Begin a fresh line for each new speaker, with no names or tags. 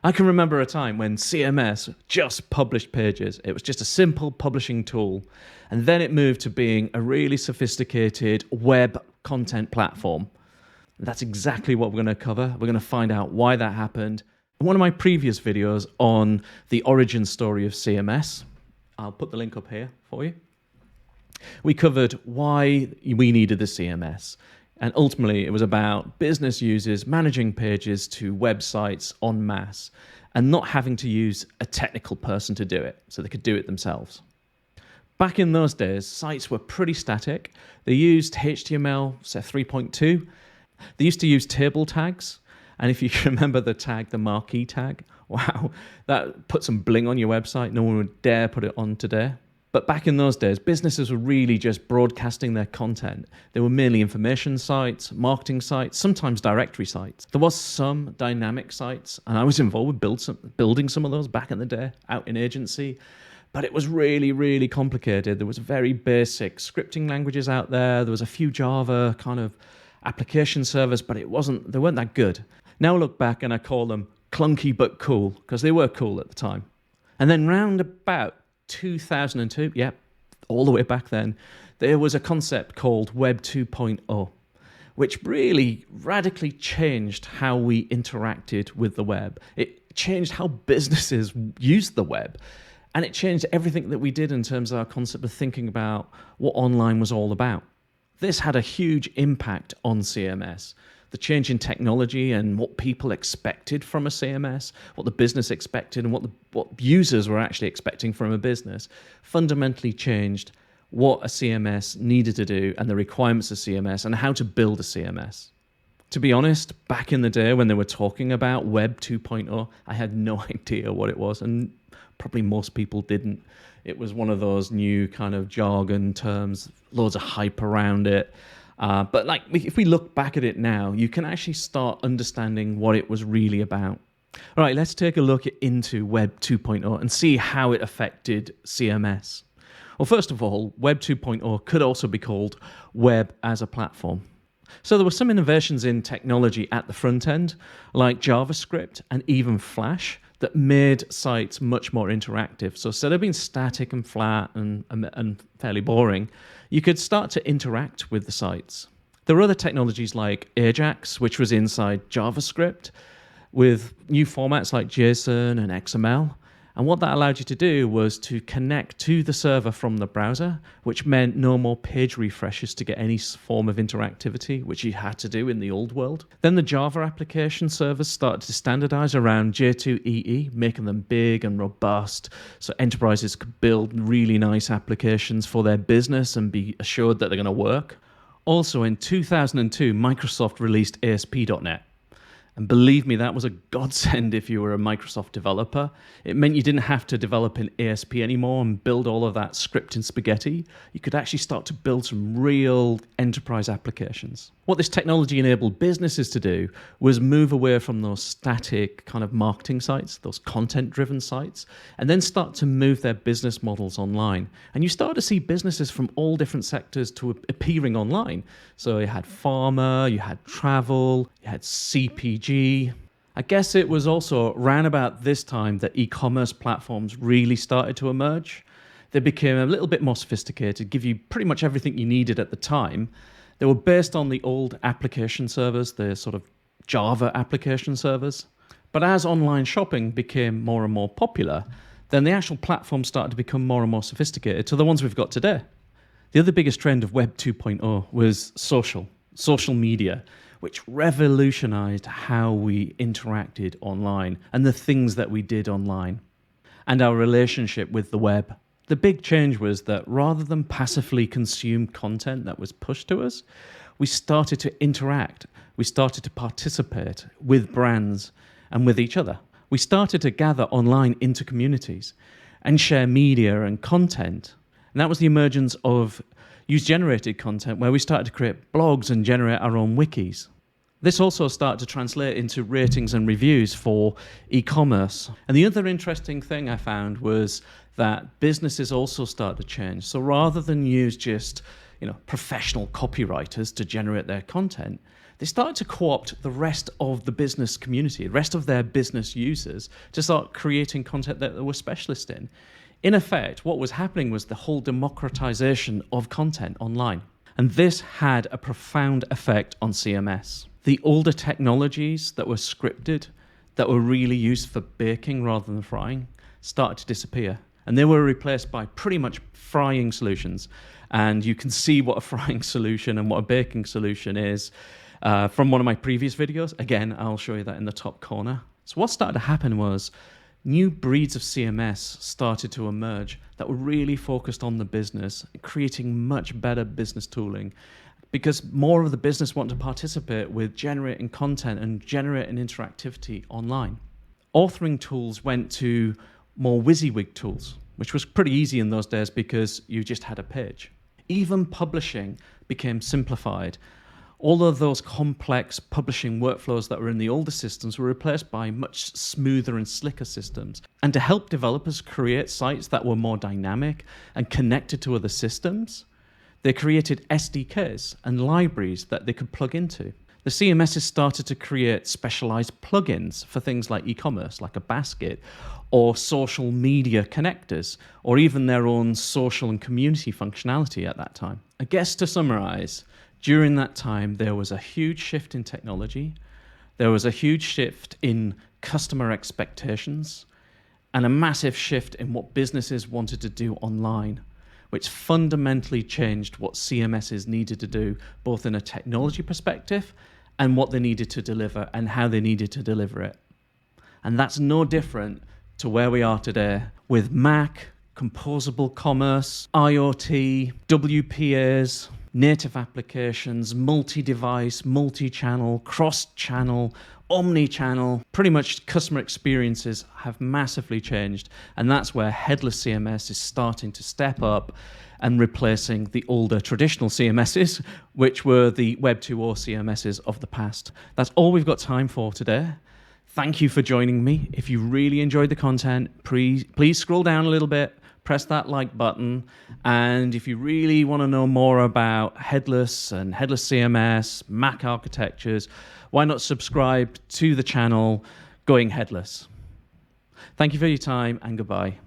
I can remember a time when CMS just published pages. It was just a simple publishing tool. And then it moved to being a really sophisticated web content platform. That's exactly what we're going to cover. We're going to find out why that happened. In one of my previous videos on the origin story of CMS, I'll put the link up here for you, we covered why we needed the CMS. And ultimately, it was about business users managing pages to websites en masse and not having to use a technical person to do it, so they could do it themselves. Back in those days, sites were pretty static. They used HTML, say 3.2. They used to use table tags. And if you can remember the tag, the marquee tag, wow, that put some bling on your website. No one would dare put it on today. But back in those days, businesses were really just broadcasting their content. They were mainly information sites, marketing sites, sometimes directory sites. There was some dynamic sites, and I was involved with building some of those back in the day, out in agency. But it was really, really complicated. There was very basic scripting languages out there. There was a few Java kind of application servers, but they weren't that good. Now I look back and I call them clunky but cool, because they were cool at the time. And then round about 2002, all the way back then, there was a concept called Web 2.0, which really radically changed how we interacted with the web. It changed how businesses used the web, and it changed everything that we did in terms of our concept of thinking about what online was all about. This had a huge impact on CMS. The change in technology and what people expected from a CMS, what the business expected and what users were actually expecting from a business, fundamentally changed what a CMS needed to do and the requirements of CMS and how to build a CMS. To be honest, back in the day when they were talking about Web 2.0, I had no idea what it was, and probably most people didn't. It was one of those new kind of jargon terms, loads of hype around it. But if we look back at it now, you can actually start understanding what it was really about. All right, let's take a look into Web 2.0 and see how it affected CMS. Well, first of all, Web 2.0 could also be called Web as a Platform. So there were some innovations in technology at the front end, like JavaScript and even Flash, that made sites much more interactive. So instead of being static and flat and fairly boring, you could start to interact with the sites. There were other technologies like Ajax, which was inside JavaScript, with new formats like JSON and XML. And what that allowed you to do was to connect to the server from the browser, which meant no more page refreshes to get any form of interactivity, which you had to do in the old world. Then the Java application servers started to standardize around J2EE, making them big and robust, so enterprises could build really nice applications for their business and be assured that they're going to work. Also in 2002, Microsoft released ASP.NET. And believe me, that was a godsend if you were a Microsoft developer. It meant you didn't have to develop in ASP anymore and build all of that script in spaghetti. You could actually start to build some real enterprise applications. What this technology enabled businesses to do was move away from those static kind of marketing sites, those content-driven sites, and then start to move their business models online. And you start to see businesses from all different sectors to appearing online. So you had pharma, you had travel, you had CPG. I guess it was also around about this time that e-commerce platforms really started to emerge. They became a little bit more sophisticated, give you pretty much everything you needed at the time. They were based on the old application servers, the sort of Java application servers. But as online shopping became more and more popular, then the actual platforms started to become more and more sophisticated to the ones we've got today. The other biggest trend of Web 2.0 was social media, which revolutionized how we interacted online and the things that we did online and our relationship with the web. The big change was that rather than passively consume content that was pushed to us, we started to interact. We started to participate with brands and with each other. We started to gather online into communities and share media and content. And that was the emergence of user-generated content, where we started to create blogs and generate our own wikis. This also started to translate into ratings and reviews for e-commerce. And the other interesting thing I found was that businesses also started to change. So rather than use just professional copywriters to generate their content, they started to co-opt the rest of the business community, the rest of their business users, to start creating content that they were specialists in. In effect, what was happening was the whole democratization of content online. And this had a profound effect on CMS. The older technologies that were scripted, that were really used for baking rather than frying, started to disappear. And they were replaced by pretty much frying solutions. And you can see what a frying solution and what a baking solution is from one of my previous videos. Again, I'll show you that in the top corner. So what started to happen was new breeds of CMS started to emerge that were really focused on the business, creating much better business tooling, because more of the business wanted to participate with generating content and generating interactivity online. Authoring tools went to more WYSIWYG tools, which was pretty easy in those days because you just had a page. Even publishing became simplified. All of those complex publishing workflows that were in the older systems were replaced by much smoother and slicker systems. And to help developers create sites that were more dynamic and connected to other systems, they created SDKs and libraries that they could plug into. The CMSs started to create specialized plugins for things like e-commerce, like a basket, or social media connectors, or even their own social and community functionality at that time. I guess to summarize, during that time, there was a huge shift in technology, there was a huge shift in customer expectations, and a massive shift in what businesses wanted to do online, which fundamentally changed what CMSs needed to do, both in a technology perspective and what they needed to deliver and how they needed to deliver it. And that's no different to where we are today with MACH, composable commerce, IoT, WPAs, native applications, multi-device, multi-channel, cross-channel, omni-channel. Pretty much customer experiences have massively changed, and that's where Headless CMS is starting to step up and replacing the older traditional CMSs, which were the Web 2.0 CMSs of the past. That's all we've got time for today. Thank you for joining me. If you really enjoyed the content, please scroll down a little bit, press that like button. And if you really want to know more about Headless and Headless CMS, MACH architectures, why not subscribe to the channel Going Headless? Thank you for your time, and goodbye.